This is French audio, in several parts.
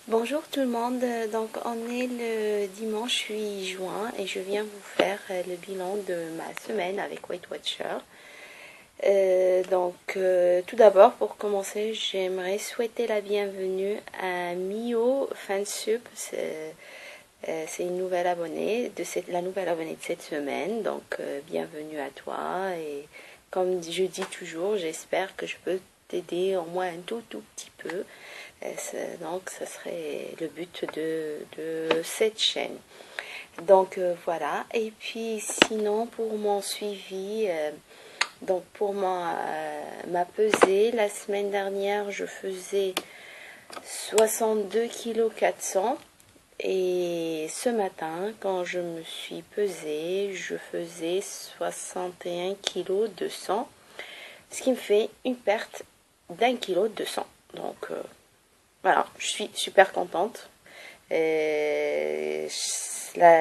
Bonjour tout le monde, donc on est le dimanche 8 juin et je viens vous faire le bilan de ma semaine avec Weight Watcher. Tout d'abord pour commencer, j'aimerais souhaiter la bienvenue à Mio Fansub. C'est une nouvelle abonnée, la nouvelle abonnée de cette semaine, bienvenue à toi et comme je dis toujours, j'espère que je peux t'aider au moins un tout petit peu. Donc, ce serait le but de cette chaîne. Voilà. Et puis, sinon, pour mon suivi, pour ma pesée, la semaine dernière, je faisais 62,4 kg. Et ce matin, quand je me suis pesée, je faisais 61,2 kg, ce qui me fait une perte d'1,2 kg. Voilà, je suis super contente. La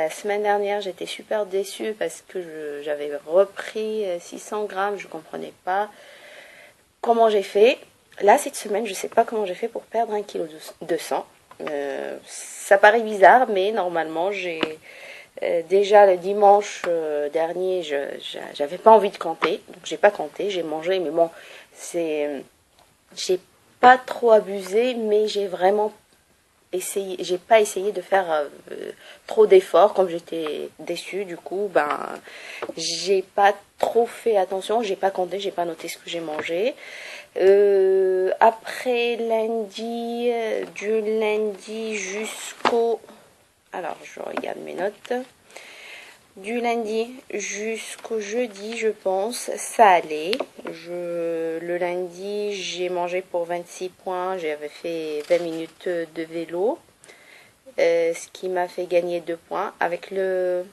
semaine dernière, j'étais super déçue parce que j'avais repris 600 grammes. Je ne comprenais pas comment j'ai fait. Là, cette semaine, je ne sais pas comment j'ai fait pour perdre 1,2 kg. Ça paraît bizarre, mais normalement, j'ai déjà le dimanche dernier, j'avais pas envie de compter. Donc, j'ai pas compté, j'ai mangé. Mais bon, j'ai pas trop abusé, mais j'ai vraiment j'ai pas essayé de faire trop d'efforts. Comme j'étais déçue, du coup, j'ai pas trop fait attention, j'ai pas compté, j'ai pas noté ce que j'ai mangé. Après lundi, du lundi jusqu'au... Alors, je regarde mes notes. Du lundi jusqu'au jeudi, je pense, ça allait. Le lundi, j'ai mangé pour 26 points. J'avais fait 20 minutes de vélo, ce qui m'a fait gagner 2 points. Avec le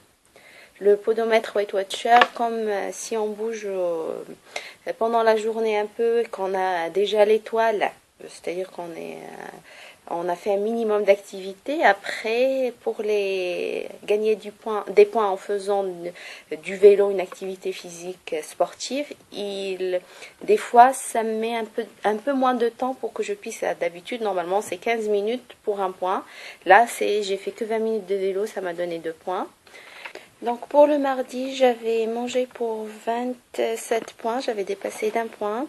podomètre Weight Watcher, comme si on bouge pendant la journée un peu et qu'on a déjà l'étoile, c'est-à-dire on a fait un minimum d'activité. Après, pour gagner des points en faisant du vélo, une activité physique sportive, des fois, ça me met un peu moins de temps pour que je puisse. D'habitude, normalement, c'est 15 minutes pour un point. Là, j'ai fait que 20 minutes de vélo, ça m'a donné 2 points. Donc pour le mardi, j'avais mangé pour 27 points, j'avais dépassé d'1 point.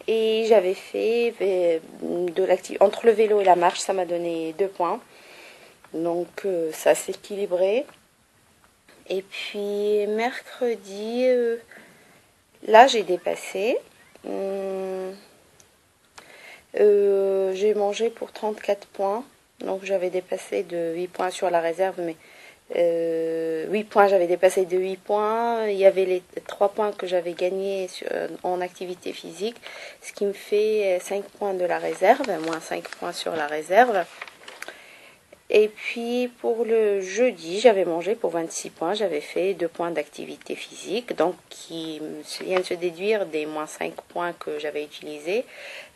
Et j'avais fait entre le vélo et la marche, ça m'a donné 2 points. Donc ça s'est équilibré. Et puis mercredi, là j'ai dépassé. J'ai mangé pour 34 points. Donc j'avais dépassé de 8 points sur la réserve, mais 8 points, j'avais dépassé de 8 points. Il y avait les 3 points que j'avais gagnés en activité physique, ce qui me fait 5 points de la réserve, moins 5 points sur la réserve. Et puis pour le jeudi, j'avais mangé pour 26 points, j'avais fait 2 points d'activité physique, donc qui vient de se déduire des moins 5 points que j'avais utilisés.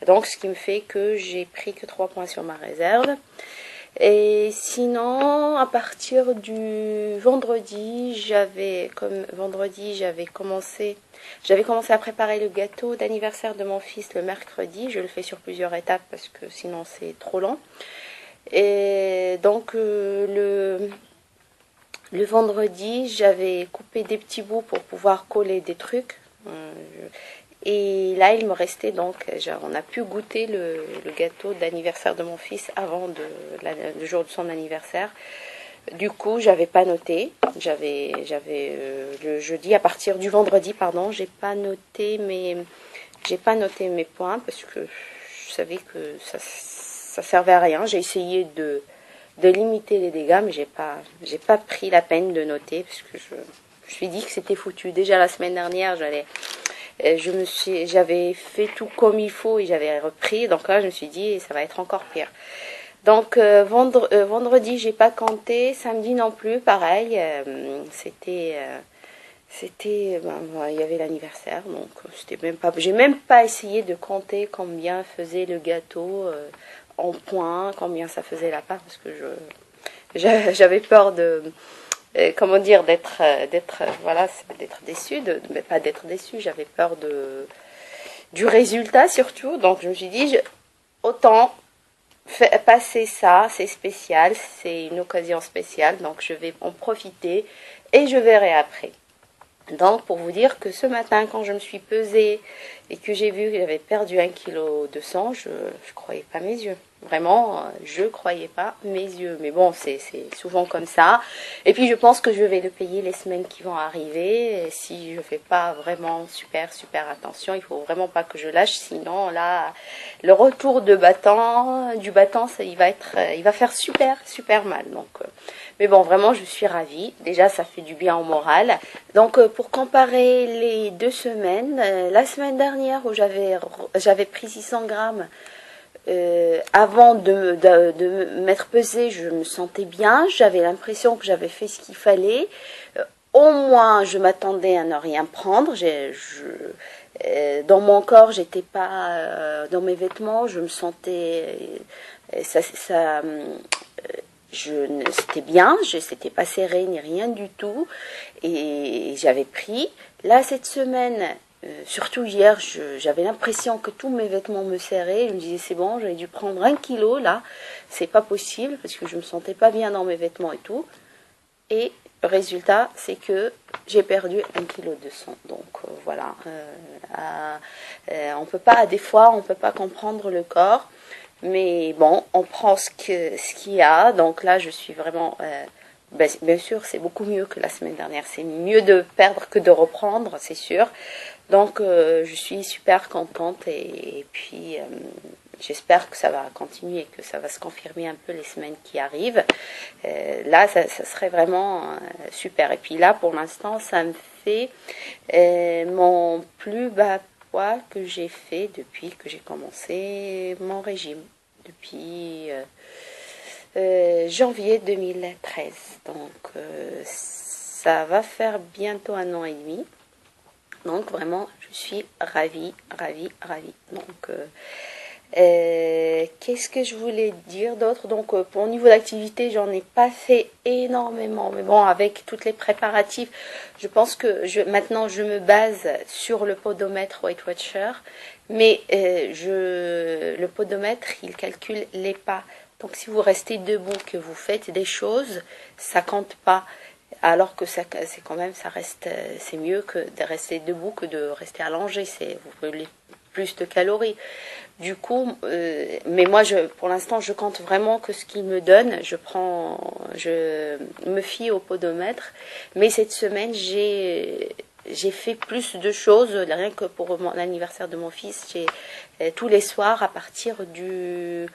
Donc ce qui me fait que j'ai pris que 3 points sur ma réserve. Et sinon, à partir du vendredi, j'avais commencé à préparer le gâteau d'anniversaire de mon fils le mercredi. Je le fais sur plusieurs étapes parce que sinon c'est trop long. Et donc le vendredi, j'avais coupé des petits bouts pour pouvoir coller des trucs. Et là, il me restait on a pu goûter le gâteau d'anniversaire de mon fils avant le jour de son anniversaire. Du coup, j'avais pas noté. J'avais le jeudi, à partir du vendredi, pardon, j'ai pas noté mes points parce que je savais que ça servait à rien. J'ai essayé de limiter les dégâts, mais j'ai pas pris la peine de noter parce que je me suis dit que c'était foutu. Déjà la semaine dernière, j'avais fait tout comme il faut et j'avais repris. Donc là, je me suis dit, ça va être encore pire. Donc vendredi, j'ai pas compté. Samedi non plus, pareil. Il y avait l'anniversaire, donc j'ai même pas essayé de compter combien faisait le gâteau en points, combien ça faisait la part, parce que j'avais peur comment dire, d'être déçue, mais pas d'être déçue, j'avais peur du résultat surtout. Donc je me suis dit, autant passer ça, c'est spécial, c'est une occasion spéciale, donc je vais en profiter et je verrai après. Donc, pour vous dire que ce matin, quand je me suis pesée et que j'ai vu que j'avais perdu 1,2 kg, je croyais pas mes yeux. Vraiment, je croyais pas mes yeux. Mais bon, c'est souvent comme ça. Et puis, je pense que je vais le payer les semaines qui vont arriver. Et si je fais pas vraiment super attention, il faut vraiment pas que je lâche. Sinon, là, le retour du bâton, il va faire super mal. Donc, mais bon, vraiment, je suis ravie. Déjà, ça fait du bien au moral. Donc, pour comparer les 2 semaines, la semaine dernière où j'avais pris 600 grammes, avant de me m'être pesée, je me sentais bien. J'avais l'impression que j'avais fait ce qu'il fallait. Au moins, je m'attendais à ne rien prendre. Dans mon corps, j'étais pas dans mes vêtements. Je me sentais c'était bien. C'était pas serré ni rien du tout. Et j'avais pris. Là, cette semaine, surtout hier, j'avais l'impression que tous mes vêtements me serraient. Je me disais, c'est bon, j'avais dû prendre 1 kg là. C'est pas possible parce que je me sentais pas bien dans mes vêtements et tout. Et le résultat, c'est que j'ai perdu 1,2 kg. Donc voilà. On peut pas, des fois, on peut pas comprendre le corps. Mais bon, on prend ce qu'il y a. Donc là, je suis vraiment... bien sûr, c'est beaucoup mieux que la semaine dernière. C'est mieux de perdre que de reprendre, c'est sûr. Donc, je suis super contente et puis j'espère que ça va continuer, que ça va se confirmer un peu les semaines qui arrivent. Là, ça serait vraiment super. Et puis là, pour l'instant, ça me fait mon plus bas poids que j'ai fait depuis que j'ai commencé mon régime, depuis janvier 2013. Donc, ça va faire bientôt 1 an et demi. Donc vraiment, je suis ravie. Donc, qu'est-ce que je voulais dire d'autre? Donc, pour au niveau d'activité, j'en ai pas fait énormément. Mais bon, avec tous les préparatifs, je pense que maintenant, je me base sur le podomètre Weight Watcher. Mais le podomètre, il calcule les pas. Donc, si vous restez debout, que vous faites des choses, ça compte pas. Alors que c'est quand même, c'est mieux que de rester debout que de rester allongé. Vous brûlez plus de calories. Du coup, mais moi, pour l'instant, je compte vraiment que ce qu'il me donne. Je me fie au podomètre. Mais cette semaine, j'ai fait plus de choses. Rien que pour l'anniversaire de mon fils, tous les soirs à partir du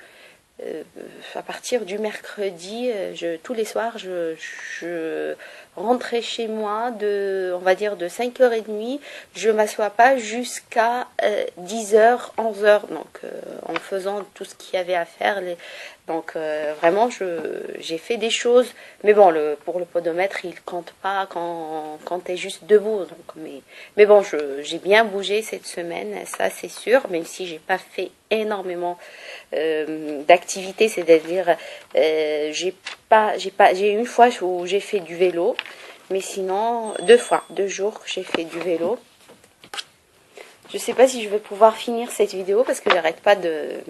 mercredi, tous les soirs, je rentrais chez moi on va dire de 5h30. Je m'assois pas jusqu'à 10h, 11h. Donc, en faisant tout ce qu'il y avait à faire. Donc, vraiment, j'ai fait des choses. Mais bon, pour le podomètre, il compte pas quand tu es juste debout. Donc, mais bon, j'ai bien bougé cette semaine, ça c'est sûr, même si j'ai pas fait énormément d'activités, c'est-à-dire j'ai une fois où j'ai fait du vélo, mais sinon 2 jours que j'ai fait du vélo. Je sais pas si je vais pouvoir finir cette vidéo parce que j'arrête pas de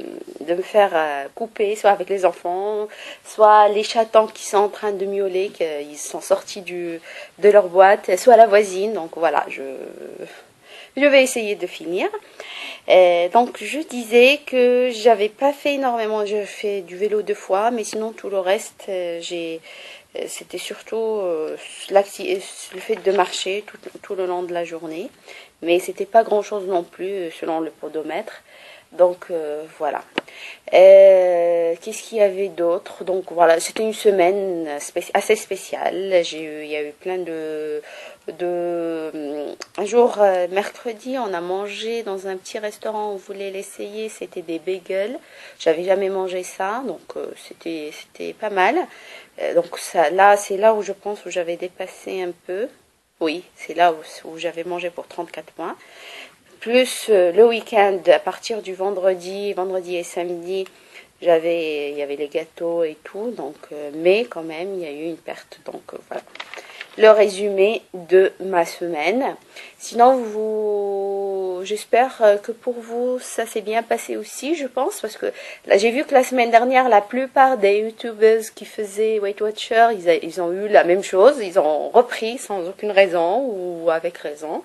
me faire couper, soit avec les enfants, soit les chatons qui sont en train de miauler, qu'ils sont sortis de leur boîte, soit la voisine. Donc voilà, je vais essayer de finir. Donc je disais que j'avais pas fait énormément, j'ai fait du vélo 2 fois, mais sinon tout le reste, c'était surtout le fait de marcher tout le long de la journée, mais c'était pas grand chose non plus selon le podomètre. Donc voilà. Qu'est-ce qu'il y avait d'autre? Donc voilà, c'était une semaine assez spéciale. Il y a eu plein un jour, mercredi, on a mangé dans un petit restaurant, on voulait l'essayer, c'était des bagels. J'avais jamais mangé ça, donc c'était pas mal. Donc ça, c'est là où je pense où j'avais dépassé un peu. Oui, c'est là où j'avais mangé pour 34 points. Plus le week-end, à partir du vendredi et samedi, il y avait les gâteaux et tout, donc, mais quand même, il y a eu une perte. Donc voilà, le résumé de ma semaine. Sinon, j'espère que pour vous ça s'est bien passé aussi, je pense, parce que là j'ai vu que la semaine dernière la plupart des youtubeuses qui faisaient Weight Watcher, ils ont eu la même chose, ils ont repris sans aucune raison ou avec raison.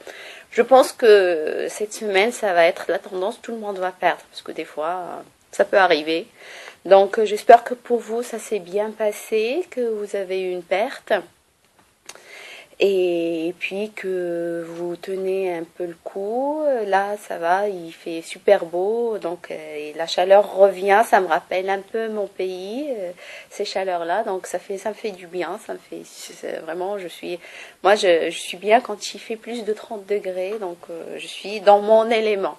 Je pense que cette semaine ça va être la tendance, tout le monde va perdre, parce que des fois ça peut arriver. Donc j'espère que pour vous ça s'est bien passé, que vous avez eu une perte. Et puis que vous tenez un peu le coup. Là, ça va, il fait super beau, donc et la chaleur revient. Ça me rappelle un peu mon pays, ces chaleurs-là. Donc ça me fait du bien. Ça me fait vraiment, je suis bien quand il fait plus de 30 degrés. Donc je suis dans mon élément.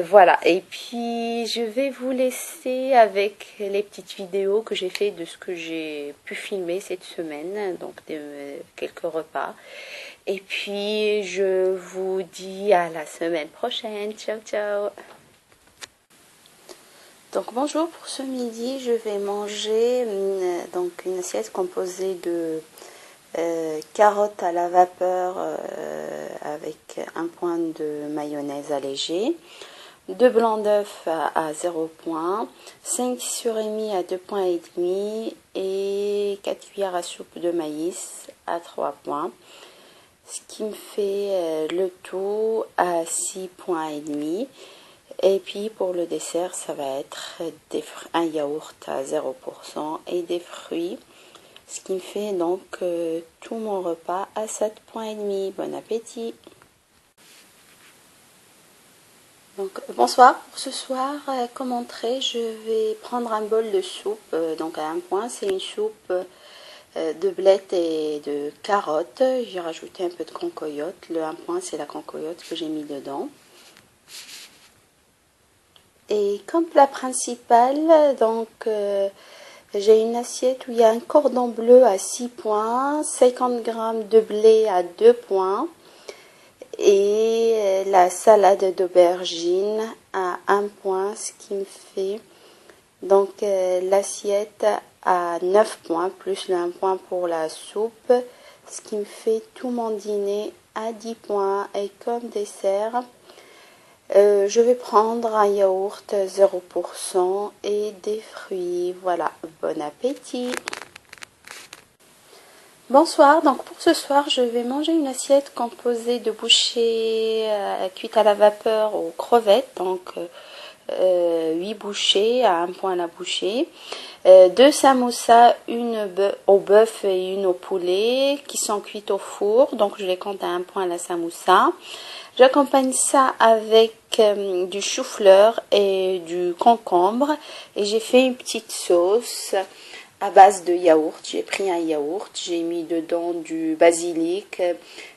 Voilà, et puis je vais vous laisser avec les petites vidéos que j'ai fait de ce que j'ai pu filmer cette semaine, donc quelques repas. Et puis je vous dis à la semaine prochaine. Ciao, ciao. Donc bonjour, pour ce midi, je vais manger une assiette composée de carottes à la vapeur avec un point de mayonnaise allégée. 2 blancs d'œufs à 0 point, 5 surimi à 2 points et demi et 4 cuillères à soupe de maïs à 3 points. Ce qui me fait le tout à 6 points et demi. Et puis pour le dessert, ça va être un yaourt à 0% et des fruits. Ce qui me fait donc tout mon repas à 7 points et demi. Bon appétit! Donc, bonsoir, pour ce soir, comme entrée, je vais prendre un bol de soupe. Donc à un point, c'est une soupe de blettes et de carottes. J'ai rajouté un peu de concoyote. Le un point, c'est la concoyote que j'ai mis dedans. Et comme plat principal, donc j'ai une assiette où il y a un cordon bleu à 6 points, 50 g de blé à 2 points. Et la salade d'aubergine à 1 point, ce qui me fait donc l'assiette à 9 points, plus le 1 point pour la soupe, ce qui me fait tout mon dîner à 10 points. Et comme dessert, je vais prendre un yaourt 0% et des fruits. Voilà, bon appétit! Bonsoir, donc pour ce soir je vais manger une assiette composée de bouchées cuites à la vapeur aux crevettes, donc 8 bouchées à 1 point la bouchée, 2 samoussas, une au bœuf et une au poulet qui sont cuites au four, donc je les compte à 1 point la samoussa. J'accompagne ça avec du chou-fleur et du concombre et j'ai fait une petite sauce à base de yaourt. J'ai pris un yaourt, j'ai mis dedans du basilic,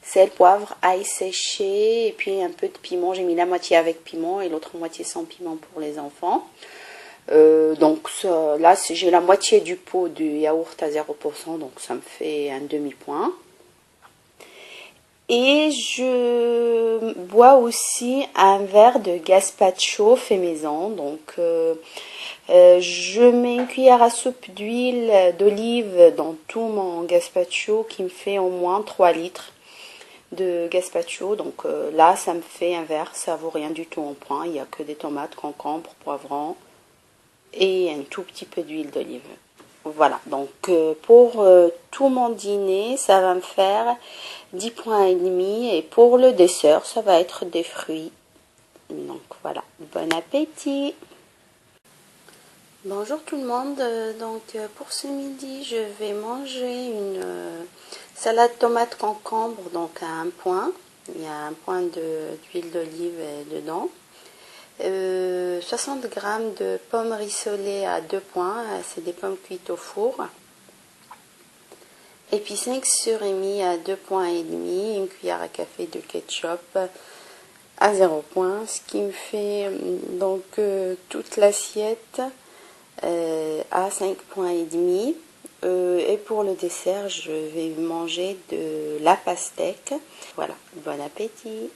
sel, poivre, ail séché et puis un peu de piment. J'ai mis la moitié avec piment et l'autre moitié sans piment pour les enfants. Donc là j'ai la moitié du pot du yaourt à 0%, donc ça me fait un demi-point. Et je bois aussi un verre de gazpacho fait maison. Donc je mets une cuillère à soupe d'huile d'olive dans tout mon gazpacho qui me fait au moins 3 litres de gazpacho. Donc là, ça me fait un verre, ça vaut rien du tout en point. Il n'y a que des tomates, concombres, poivrons et un tout petit peu d'huile d'olive. Voilà, donc pour tout mon dîner, ça va me faire 10 points et demi. Et pour le dessert, ça va être des fruits. Donc voilà, bon appétit! Bonjour tout le monde, donc pour ce midi je vais manger une salade tomate concombre, donc à 1 point, il y a 1 point d'huile d'olive dedans, 60 g de pommes rissolées à 2 points, c'est des pommes cuites au four, et puis 5 surimi à 2 points et demi, une cuillère à café de ketchup à 0 point, ce qui me fait donc toute l'assiette à 5 points et demi. Et pour le dessert, je vais manger de la pastèque. Voilà, bon appétit!